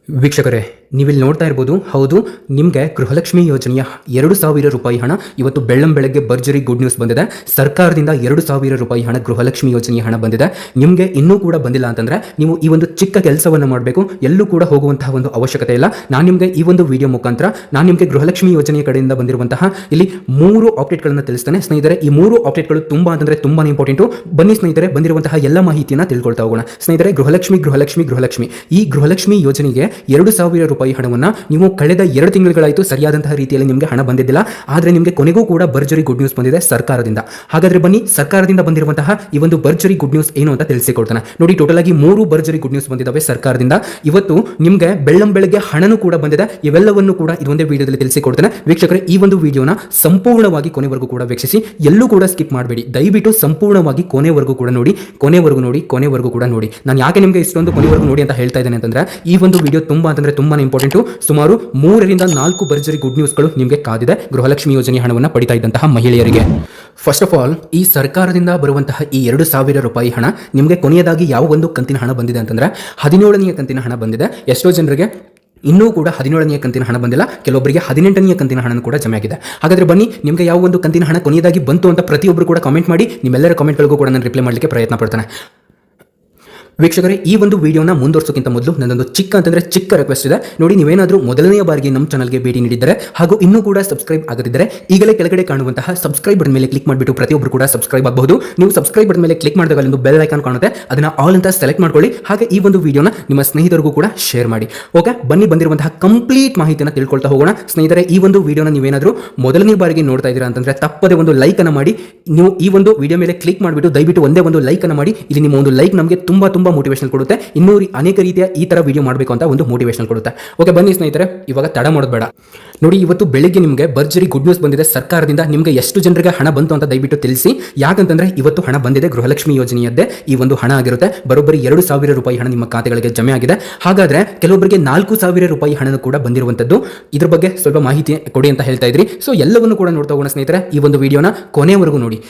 ವೀಕ್ಷಕರೇ, ನೀವಿಲ್ಲಿ ನೋಡ್ತಾ ಇರ್ಬೋದು. ಹೌದು, ನಿಮಗೆ ಗೃಹಲಕ್ಷ್ಮಿ ಯೋಜನೆಯ 2,000 ರೂಪಾಯಿ ಹಣ ಇವತ್ತು ಬೆಳ್ಳಂಬೆಳಗ್ಗೆ ಭರ್ಜರಿ ಗುಡ್ ನ್ಯೂಸ್ ಬಂದಿದೆ. ಸರ್ಕಾರದಿಂದ 2,000 ರೂಪಾಯಿ ಹಣ ಗೃಹಲಕ್ಷ್ಮಿ ಯೋಜನೆಯ ಹಣ ಬಂದಿದೆ. ನಿಮಗೆ ಇನ್ನೂ ಕೂಡ ಬಂದಿಲ್ಲ ಅಂತಂದ್ರೆ ನೀವು ಈ ಒಂದು ಚಿಕ್ಕ ಕೆಲಸವನ್ನು ಮಾಡಬೇಕು. ಎಲ್ಲೂ ಕೂಡ ಹೋಗುವಂತಹ ಒಂದು ಅವಶ್ಯಕತೆ ಇಲ್ಲ. ನಾನು ನಿಮಗೆ ಈ ಒಂದು ವಿಡಿಯೋ ಮುಖಾಂತರ ನಾನು ನಿಮಗೆ ಗೃಹಲಕ್ಷ್ಮಿ ಯೋಜನೆಯ ಕಡೆಯಿಂದ ಬಂದಿರುವಂತಹ ಇಲ್ಲಿ 3 ಅಪ್ಡೇಟ್ಗಳನ್ನು ತಿಳಿಸ್ತೇನೆ ಸ್ನೇಹಿತರೆ. ಈ 3 ಅಪ್ಡೇಟ್ಗಳು ತುಂಬಾ ಅಂತಂದ್ರೆ ತುಂಬಾನೇ ಇಂಪಾರ್ಟೆಂಟು. ಬನ್ನಿ ಸ್ನೇಹಿತರೆ, ಬಂದಿರುವಂತಹ ಎಲ್ಲ ಮಾಹಿತಿಯನ್ನು ತಿಳ್ಕೊಳ್ತಾ ಹೋಗೋಣ. ಸ್ನೇಹಿತರೆ, ಗೃಹಲಕ್ಷ್ಮಿ ಈ ಗೃಹಲಕ್ಷ್ಮಿ ಯೋಜನೆಗೆ 2,000 ರೂಪಾಯಿ ಹಣವನ್ನು ನೀವು ಕಳೆದ 2 ತಿಂಗಳುಗಳಾಯಿತು ಸರಿಯಾದಂತಹ ರೀತಿಯಲ್ಲಿ ನಿಮಗೆ ಹಣ ಬಂದಿದ್ದಿಲ್ಲ. ಆದರೆ ನಿಮಗೆ ಕೊನೆಗೂ ಕೂಡ ಭರ್ಜರಿ ಗುಡ್ ನ್ಯೂಸ್ ಬಂದಿದೆ ಸರ್ಕಾರದಿಂದ. ಹಾಗಾದ್ರೆ ಬನ್ನಿ, ಸರ್ಕಾರದಿಂದ ಬಂದಿರುವಂತಹ ಈ ಒಂದು ಭರ್ಜರಿ ಗುಡ್ ನ್ಯೂಸ್ ಏನು ಅಂತ ತಿಳಿಸಿಕೊಡ್ತಾನೆ. ನೋಡಿ, ಟೋಟಲ್ ಆಗಿ 3 ಭರ್ಜರಿ ಗುಡ್ ನ್ಯೂಸ್ ಬಂದಿದ್ದಾವೆ ಸರ್ಕಾರದಿಂದ. ಇವತ್ತು ನಿಮಗೆ ಬೆಳ್ಳಂಬೆಳಗ್ಗೆ ಹಣನೂ ಕೂಡ ಬಂದಿದೆ. ಇವೆಲ್ಲವನ್ನು ಕೂಡ ಇದೊಂದೇ ವಿಡಿಯೋದಲ್ಲಿ ತಿಳಿಸಿಕೊಡ್ತಾನೆ. ವೀಕ್ಷಕರೇ, ಈ ಒಂದು ವಿಡಿಯೋನ ಸಂಪೂರ್ಣವಾಗಿ ಕೊನೆವರೆಗೂ ಕೂಡ ವೀಕ್ಷಿಸಿ. ಎಲ್ಲೂ ಕೂಡ ಸ್ಕಿಪ್ ಮಾಡಬೇಡಿ. ದಯವಿಟ್ಟು ಸಂಪೂರ್ಣವಾಗಿ ಕೊನೆವರೆಗೂ ಕೂಡ ನೋಡಿ. ಕೊನೆವರೆಗೂ ಕೂಡ ನೋಡಿ. ನಾನು ಯಾಕೆ ನಿಮಗೆ ಇಷ್ಟೊಂದು ಕೊನೆವರೆಗೂ ನೋಡಿ ಅಂತ ಹೇಳ್ತಾ ಇದ್ದೇನೆ ಅಂತಂದ್ರೆ, ಈ ಒಂದು ವಿಡಿಯೋ ತುಂಬಾ ಇಂಪಾರ್ಟೆಂಟು. ಸುಮಾರು 3 ರಿಂದ 4 ಭರ್ಜರಿ ಗುಡ್ ನ್ಯೂಸ್ಗಳು ನಿಮಗೆ ಕಾದಿದೆ ಗೃಹಲಕ್ಷ್ಮಿ ಯೋಜನೆ ಹಣವನ್ನು ಪಡಿತಾ ಇದ್ದಂತಹ ಮಹಿಳೆಯರಿಗೆ. ಫಸ್ಟ್ ಆಫ್ ಆಲ್, ಈ ಸರ್ಕಾರದಿಂದ ಬರುವಂತಹ ಈ 2,000 ರೂಪಾಯಿ ಹಣ ನಿಮಗೆ ಕೊನೆಯದಾಗಿ ಯಾವ ಒಂದು ಕಂತಿನ ಹಣ ಬಂದಿದೆ ಅಂತಂದ್ರೆ 17ನೇ ಕಂತಿನ ಹಣ ಬಂದಿದೆ. ಎಷ್ಟೋ ಜನರಿಗೆ ಇನ್ನೂ ಕೂಡ 17ನೇ ಕಂತಿನ ಹಣ ಬಂದಿಲ್ಲ. ಕೆಲವೊಬ್ಬರಿಗೆ 18ನೇ ಕಂತಿನ ಹಣ ಕೂಡ ಜಮೆ ಆಗಿದೆ. ಹಾಗಾದ್ರೆ ಬನ್ನಿ, ನಿಮಗೆ ಯಾವ ಒಂದು ಕಂತಿನ ಹಣ ಕೊನೆಯದಾಗಿ ಬಂತು ಅಂತ ಪ್ರತಿಯೊಬ್ಬರು ಕೂಡ ಕಾಮೆಂಟ್ ಮಾಡಿ. ನಿಮ್ಮೆಲ್ಲರ ಕಾಮೆಂಟ್ಗಳಿಗೂ ಕೂಡ ನಾನು ರಿಪ್ಲೈ ಮಾಡಲಿಕ್ಕೆ ಪ್ರಯತ್ನ ಪಡ್ತೇನೆ. ವೀಕ್ಷಕರೇ, ಈ ಒಂದು ವಿಡಿಯೋನ ಮುಂದುವರಿಸೋಕ್ಕಿಂತ ಮೊದಲು ನನ್ನೊಂದು ಚಿಕ್ಕ ರಿಕ್ವೆಸ್ಟ್ ಇದೆ. ನೋಡಿ, ನೀವೇನಾದರೂ ಮೊದಲನೆಯ ಬಾರಿಗೆ ನಮ್ಮ ಚಾನಲ್ಗೆ ಭೇಟಿ ನೀಡಿದ್ದರೆ ಹಾಗೂ ಇನ್ನೂ ಕೂಡ ಸಬ್ಸ್ಕ್ರೈಬ್ ಆಗದಿದ್ದರೆ ಈಗಲೇ ಕೆಳಗಡೆ ಕಾಣುವಂತಹ ಸಬ್ಸ್ಕ್ರೈಬ್ ಬಟನ್ ಮೇಲೆ ಕ್ಲಿಕ್ ಮಾಡಿಬಿಟ್ಟು ಪ್ರತಿಯೊಬ್ಬರು ಕೂಡ ಸಬ್ಸ್ಕ್ರೈಬ್ ಆಗಬಹುದು. ನೀವು ಸಬ್ಸ್ಕ್ರೈಬ್ ಬಟನ್ ಮೇಲೆ ಕ್ಲಿಕ್ ಮಾಡಿದಾಗ ಒಂದು ಬೆಲ್ ಐಕಾನ್ ಕಾಣುತ್ತೆ, ಅದನ್ನ ಆಲ್ ಅಂತ ಸೆಲೆಕ್ಟ್ ಮಾಡ್ಕೊಳ್ಳಿ. ಹಾಗೆ ಈ ಒಂದು ವಿಡಿಯೋನ ನಿಮ್ಮ ಸ್ನೇಹಿತರಿಗೂ ಕೂಡ ಶೇರ್ ಮಾಡಿ. ಓಕೆ, ಬನ್ನಿ ಬಂದಿರುವಂತಹ ಕಂಪ್ಲೀಟ್ ಮಾಹಿತಿಯನ್ನು ತಿಳ್ಕೊಳ್ತಾ ಹೋಗೋಣ. ಸ್ನೇಹಿತರೆ, ಈ ಒಂದು ವಿಡಿಯೋನ ನೀವೇನಾದರೂ ಮೊದಲನೇ ಬಾರಿಗೆ ನೋಡ್ತಾ ಇದ್ದೀರಾ ಅಂತಂದ್ರೆ ತಪ್ಪದೆ ಒಂದು ಲೈಕ್ ಅನ್ನು ಮಾಡಿ. ನೀವು ಈ ಒಂದು ವಿಡಿಯೋ ಮೇಲೆ ಕ್ಲಿಕ್ ಮಾಡಿಬಿಟ್ಟು ದಯವಿಟ್ಟು ಒಂದೇ ಒಂದು ಲೈಕ್ ಅನ್ನು ಮಾಡಿ. ಇಲ್ಲಿ ನಿಮ್ಮ ಒಂದು ಲೈಕ್ ನಮಗೆ ತುಂಬಾ ಮೋಟಿವೇಶನ್ ಕೊಡುತ್ತೆ. ಇನ್ನೂ ಅನೇಕ ರೀತಿಯ ಈ ತರ ವಿಡಿಯೋ ಮಾಡಬೇಕು ಅಂತ ಒಂದು ಮೋಟಿವೇಶನ್ ಕೊಡುತ್ತೆ. ಓಕೆ, ಬನ್ನಿ ಸ್ನೇಹಿತರೆ, ಇವಾಗ ತಡ ಮಾಡೋದು ಬೇಡ. ನೋಡಿ, ಇವತ್ತು ಬೆಳಿಗ್ಗೆ ನಿಮಗೆ ಭರ್ಜರಿ ಗುಡ್ ನ್ಯೂಸ್ ಬಂದಿದೆ ಸರ್ಕಾರದಿಂದ. ನಿಮಗೆ ಎಷ್ಟು ಜನರಿಗೆ ಹಣ ಬಂತು ಅಂತ ದಯವಿಟ್ಟು ತಿಳಿಸಿ. ಯಾಕಂತಂದ್ರೆ ಇವತ್ತು ಹಣ ಬಂದಿದೆ ಗೃಹಲಕ್ಷ್ಮಿ ಯೋಜನೆಯದ್ದೇ ಈ ಒಂದು ಹಣ ಆಗಿರುತ್ತೆ. ಬರೋಬ್ಬರಿ 2,000 ರೂಪಾಯಿ ಹಣ ನಿಮ್ಮ ಖಾತೆಗಳಿಗೆ ಜಮೆ ಆಗಿದೆ. ಹಾಗಾದ್ರೆ ಕೆಲವೊಬ್ಬರಿಗೆ 4,000 ರೂಪಾಯಿ ಹಣ ಕೂಡ ಬಂದಿರುವಂತದ್ದು. ಇದ್ರ ಬಗ್ಗೆ ಸ್ವಲ್ಪ ಮಾಹಿತಿ ಕೊಡಿ ಅಂತ ಹೇಳ್ತಾ ಇದ್ರಿ. ಸೊ ಎಲ್ಲವನ್ನು ಕೂಡ ನೋಡ್ತಾ ಹೋಗೋಣ ಸ್ನೇಹಿತರೆ. ಈ ಒಂದು ವಿಡಿಯೋನ ಕೊನೆವರೆಗೂ ನೋಡಿ.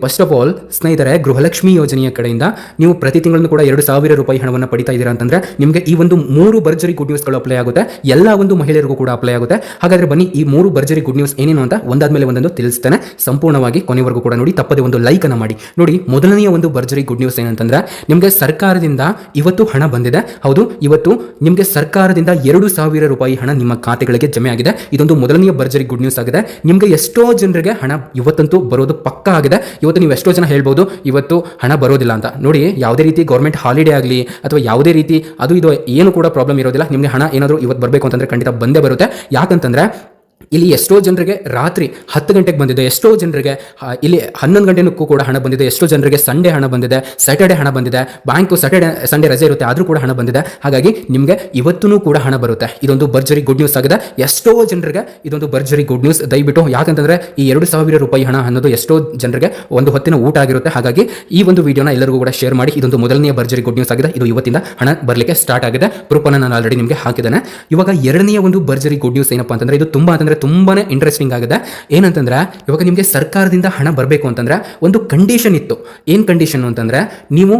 ಫಸ್ಟ್ ಆಫ್ ಆಲ್ ಸ್ನೇಹಿತರೆ, ಗೃಹಲಕ್ಷ್ಮಿ ಯೋಜನೆಯ ಕಡೆಯಿಂದ ನೀವು ಪ್ರತಿ ತಿಂಗಳನ್ನು ಕೂಡ 2,000 ರೂಪಾಯಿ ಹಣವನ್ನು ಪಡಿತಾ ಇದ್ದೀರಾ ಅಂತಂದ್ರೆ ನಿಮಗೆ ಈ ಒಂದು 3 ಭರ್ಜರಿ ಗುಡ್ ನ್ಯೂಸ್ಗಳು ಅಪ್ಲೈ ಆಗುತ್ತೆ. ಎಲ್ಲ ಒಂದು ಮಹಿಳೆಯರಿಗೂ ಕೂಡ ಅಪ್ಲೈ ಆಗುತ್ತೆ. ಹಾಗಾದ್ರೆ ಬನ್ನಿ, ಈ 3 ಭರ್ಜರಿ ಗುಡ್ ನ್ಯೂಸ್ ಏನೇನು ಅಂತ ಒಂದಾದ್ಮೇಲೆ ಒಂದೊಂದು ತಿಳಿಸ್ತೇನೆ. ಸಂಪೂರ್ಣವಾಗಿ ಕೊನೆವರೆಗೂ ಕೂಡ ನೋಡಿ. ತಪ್ಪದೆ ಒಂದು ಲೈಕ್ ಅನ್ನು ಮಾಡಿ. ನೋಡಿ, ಮೊದಲನೆಯ ಒಂದು ಭರ್ಜರಿ ಗುಡ್ ನ್ಯೂಸ್ ಏನಂತಂದ್ರೆ ನಿಮಗೆ ಸರ್ಕಾರದಿಂದ ಇವತ್ತು ಹಣ ಬಂದಿದೆ. ಹೌದು, ಇವತ್ತು ನಿಮಗೆ ಸರ್ಕಾರದಿಂದ 2,000 ರೂಪಾಯಿ ಹಣ ನಿಮ್ಮ ಖಾತೆಗಳಿಗೆ ಜಮೆ ಆಗಿದೆ. ಇದೊಂದು ಮೊದಲನೆಯ ಭರ್ಜರಿ ಗುಡ್ ನ್ಯೂಸ್ ಆಗಿದೆ. ನಿಮಗೆ ಎಷ್ಟೋ ಜನರಿಗೆ ಹಣ ಇವತ್ತಂತೂ ಬರೋದು ಪಕ್ಕಾ ಆಗಿದೆ. ಇವತ್ತು ನೀವು ಎಷ್ಟೋ ಜನ ಹೇಳ್ಬೋದು ಇವತ್ತು ಹಣ ಬರೋದಿಲ್ಲ ಅಂತ. ನೋಡಿ, ಯಾವುದೇ ರೀತಿ ಗೌರ್ಮೆಂಟ್ ಹಾಲಿಡೇ ಆಗಲಿ ಅಥವಾ ಯಾವುದೇ ರೀತಿ ಅದು ಇದು ಏನು ಕೂಡ ಪ್ರಾಬ್ಲಮ್ ಇರೋದಿಲ್ಲ. ನಿಮಗೆ ಹಣ ಏನಾದರೂ ಇವತ್ತು ಬರಬೇಕು ಅಂತಂದ್ರೆ ಖಂಡಿತ ಬಂದೇ ಬರುತ್ತೆ. ಯಾಕಂತಂದ್ರೆ ಇಲ್ಲಿ ಎಷ್ಟೋ ಜನರಿಗೆ ರಾತ್ರಿ 10 ಗಂಟೆಗೆ ಬಂದಿದೆ. ಎಷ್ಟೋ ಜನರಿಗೆ ಇಲ್ಲಿ 11 ಗಂಟೆನಕ್ಕೂ ಕೂಡ ಹಣ ಬಂದಿದೆ. ಎಷ್ಟೋ ಜನರಿಗೆ ಸಂಡೇ ಹಣ ಬಂದಿದೆ, ಸ್ಯಾಟರ್ಡೆ ಹಣ ಬಂದಿದೆ. ಬ್ಯಾಂಕು ಸ್ಯಾಟರ್ಡೆ ಸಂಡೇ ರಜೆ ಇರುತ್ತೆ, ಆದರೂ ಕೂಡ ಹಣ ಬಂದಿದೆ. ಹಾಗಾಗಿ ನಿಮಗೆ ಇವತ್ತೂ ಕೂಡ ಹಣ ಬರುತ್ತೆ. ಇದೊಂದು ಭರ್ಜರಿ ಗುಡ್ ನ್ಯೂಸ್ ಆಗಿದೆ. ಎಷ್ಟೋ ಜನರಿಗೆ ಇದೊಂದು ಭರ್ಜರಿ ಗುಡ್ ನ್ಯೂಸ್. ದಯವಿಟ್ಟು, ಯಾಕಂತಂದ್ರೆ ಈ 2,000 ರೂಪಾಯಿ ಹಣ ಅನ್ನೋದು ಎಷ್ಟೋ ಜನರಿಗೆ ಒಂದು ಹೊತ್ತಿನ ಊಟ ಆಗಿರುತ್ತೆ. ಹಾಗಾಗಿ ಈ ಒಂದು ವಿಡಿಯೋನ ಎಲ್ಲರಿಗೂ ಕೂಡ ಶೇರ್ ಮಾಡಿ. ಇದೊಂದು ಮೊದಲನೆಯ ಭರ್ಜರಿ ಗುಡ್ ನ್ಯೂಸ್ ಆಗಿದೆ. ಇದು ಇವತ್ತಿಂದ ಹಣ ಬರಲಿಕ್ಕೆ ಸ್ಟಾರ್ಟ್ ಆಗಿದೆ. ಪ್ರೂಫನ್ನು ನಾನು ಆಲ್ರೆಡಿ ನಿಮಗೆ ಹಾಕಿದ್ದೇನೆ. ಇವಾಗ ಎರಡನೆಯ ಒಂದು ಭರ್ಜರಿ ಗುಡ್ ನ್ಯೂಸ್ ಏನಪ್ಪಾ ಅಂತಂದ್ರೆ ಇದು ತುಂಬಾನೇ ಇಂಟ್ರೆಸ್ಟಿಂಗ್ ಆಗಿದೆ. ಏನಂತಂದ್ರೆ ಇವಾಗ ನಿಮಗೆ ಸರ್ಕಾರದಿಂದ ಹಣ ಬರಬೇಕು ಅಂತಂದ್ರೆ ಒಂದು ಕಂಡೀಷನ್ ಇತ್ತು. ಏನ್ ಕಂಡೀಷನ್ ಅಂತಂದ್ರೆ ನೀವು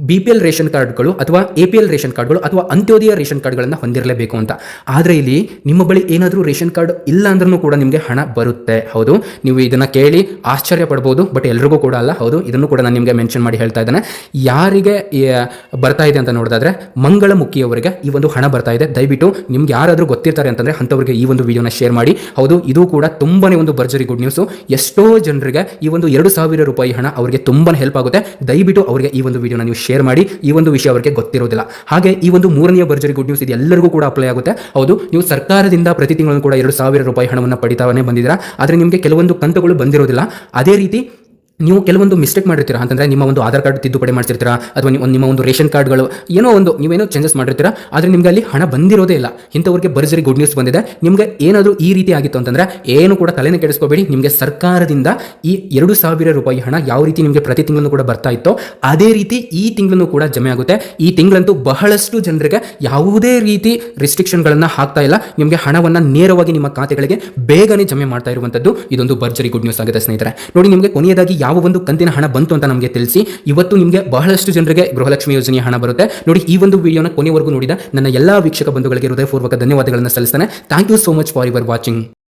BPL ರೇಷನ್ ಕಾರ್ಡ್ಗಳು ಅಥವಾ APL ರೇಷನ್ ಕಾರ್ಡ್ಗಳು ಅಥವಾ ಅಂತ್ಯೋದಯ ರೇಷನ್ ಕಾರ್ಡ್ಗಳನ್ನು ಹೊಂದಿರಲೇಬೇಕು ಅಂತ. ಆದರೆ ಇಲ್ಲಿ ನಿಮ್ಮ ಬಳಿ ಏನಾದರೂ ರೇಷನ್ ಕಾರ್ಡ್ ಇಲ್ಲ ಅಂದ್ರೂ ಕೂಡ ನಿಮಗೆ ಹಣ ಬರುತ್ತೆ. ಹೌದು, ನೀವು ಇದನ್ನ ಕೇಳಿ ಆಶ್ಚರ್ಯ ಪಡಬಹುದು, ಬಟ್ ಎಲ್ರಿಗೂ ಕೂಡ ಅಲ್ಲ. ಹೌದು, ಇದನ್ನು ಕೂಡ ನಾನು ನಿಮಗೆ ಮೆನ್ಷನ್ ಮಾಡಿ ಹೇಳ್ತಾ ಇದ್ದೇನೆ. ಯಾರಿಗೆ ಬರ್ತಾ ಇದೆ ಅಂತ ನೋಡಿದ್ರೆ ಮಂಗಳಮುಖಿಯವರಿಗೆ ಈ ಒಂದು ಹಣ ಬರ್ತಾ ಇದೆ. ದಯವಿಟ್ಟು ನಿಮ್ಗೆ ಯಾರಾದರೂ ಗೊತ್ತಿರ್ತಾರೆ ಅಂತಂದ್ರೆ ಅಂಥವ್ರಿಗೆ ಈ ಒಂದು ವಿಡಿಯೋನ ಶೇರ್ ಮಾಡಿ. ಹೌದು, ಇದು ಕೂಡ ತುಂಬಾನೇ ಒಂದು ಭರ್ಜರಿ ಗುಡ್ ನ್ಯೂಸ್. ಎಷ್ಟೋ ಜನರಿಗೆ ಈ ಒಂದು 2,000 ರೂಪಾಯಿ ಹಣ ಅವರಿಗೆ ತುಂಬಾನೇ ಹೆಲ್ಪ್ ಆಗುತ್ತೆ. ದಯವಿಟ್ಟು ಅವರಿಗೆ ಈ ಒಂದು ವಿಡಿಯೋನ ನೀವು ಶೇರ್ ಮಾಡಿ. ಈ ಒಂದು ವಿಷಯ ಅವರಿಗೆ ಗೊತ್ತಿರೋದಿಲ್ಲ. ಹಾಗೆ ಈ ಒಂದು 3ನೇ ಭರ್ಜರಿ ಗುಡ್ ನ್ಯೂಸ್ ಇದು ಎಲ್ಲರಿಗೂ ಕೂಡ ಅಪ್ಲೈ ಆಗುತ್ತೆ. ಹೌದು, ನೀವು ಸರ್ಕಾರದಿಂದ ಪ್ರತಿ ತಿಂಗಳು ಕೂಡ 2,000 ರೂಪಾಯಿ ಹಣವನ್ನು ಪಡಿತಾನೆ ಬಂದಿದ್ದೀರಾ. ಆದರೆ ನಿಮಗೆ ಕೆಲವೊಂದು ಕಂತುಗಳು ಬಂದಿರೋದಿಲ್ಲ. ಅದೇ ರೀತಿ ನೀವು ಕೆಲವೊಂದು ಮಿಸ್ಟೇಕ್ ಮಾಡಿರ್ತೀರಾ ಅಂತಂದ್ರೆ ನಿಮ್ಮ ಒಂದು ಆಧಾರ್ ಕಾರ್ಡ್ ತಿದ್ದುಪಡಿ ಮಾಡಿರ್ತೀರಾ ಅಥವಾ ನಿಮ್ಮ ಒಂದು ರೇಷನ್ ಕಾರ್ಡ್ಗಳು ನೀವೇನೋ ಚೇಂಜಸ್ ಮಾಡಿರ್ತೀರಾ. ಆದರೆ ನಿಮಗೆ ಅಲ್ಲಿ ಹಣ ಬಂದಿರೋದೇ ಇಲ್ಲ. ಇಂಥವ್ರಿಗೆ ಭರ್ಜರಿ ಗುಡ್ ನ್ಯೂಸ್ ಬಂದಿದೆ. ನಿಮಗೆ ಏನಾದರೂ ಈ ರೀತಿ ಆಗಿತ್ತು ಅಂತಂದ್ರೆ ಏನು ಕೂಡ ತಲೆನೇ ಕೆಡಿಸ್ಕೋಬೇಡಿ. ನಿಮಗೆ ಸರ್ಕಾರದಿಂದ ಈ 2,000 ರೂಪಾಯಿ ಹಣ ಯಾವ ರೀತಿ ನಿಮಗೆ ಪ್ರತಿ ತಿಂಗಳನ್ನು ಕೂಡ ಬರ್ತಾ ಇತ್ತೋ ಅದೇ ರೀತಿ ಈ ತಿಂಗಳನ್ನು ಕೂಡ ಜಮೆ ಆಗುತ್ತೆ. ಈ ತಿಂಗಳಂತೂ ಬಹಳಷ್ಟು ಜನರಿಗೆ ಯಾವುದೇ ರೀತಿ ರಿಸ್ಟ್ರಿಕ್ಷನ್ಗಳನ್ನ ಹಾಕ್ತಾ ಇಲ್ಲ. ನಿಮಗೆ ಹಣವನ್ನು ನೇರವಾಗಿ ನಿಮ್ಮ ಖಾತೆಗಳಿಗೆ ಬೇಗನೆ ಜಮೆ ಮಾಡ್ತಾ ಇರುವಂತದ್ದು ಇದೊಂದು ಭರ್ಜರಿ ಗುಡ್ ನ್ಯೂಸ್ ಆಗಿದೆ ಸ್ನೇಹಿತರೆ. ನೋಡಿ, ನಿಮಗೆ ಕೊನೆಯದಾಗಿ ಯಾವ ಒಂದು ಕಂತಿನ ಹಣ ಬಂತು ಅಂತ ನಮಗೆ ತಿಳಿಸಿ. ಇವತ್ತು ನಿಮಗೆ ಬಹಳಷ್ಟು ಜನರಿಗೆ ಗೃಹಲಕ್ಷ್ಮಿ ಯೋಜನೆಯ ಹಣ ಬರುತ್ತೆ ನೋಡಿ. ಈ ಒಂದು ವಿಡಿಯೋನ ಕೊನೆವರೆಗೂ ನೋಡಿದ ನನ್ನ ಎಲ್ಲಾ ವೀಕ್ಷಕ ಬಂಧುಗಳಿಗೆ ಹೃದಯಪೂರ್ವಕ ಧನ್ಯವಾದಗಳನ್ನು ಸಲ್ಲಿಸ್ತೇನೆ. Thank you so much for your watching.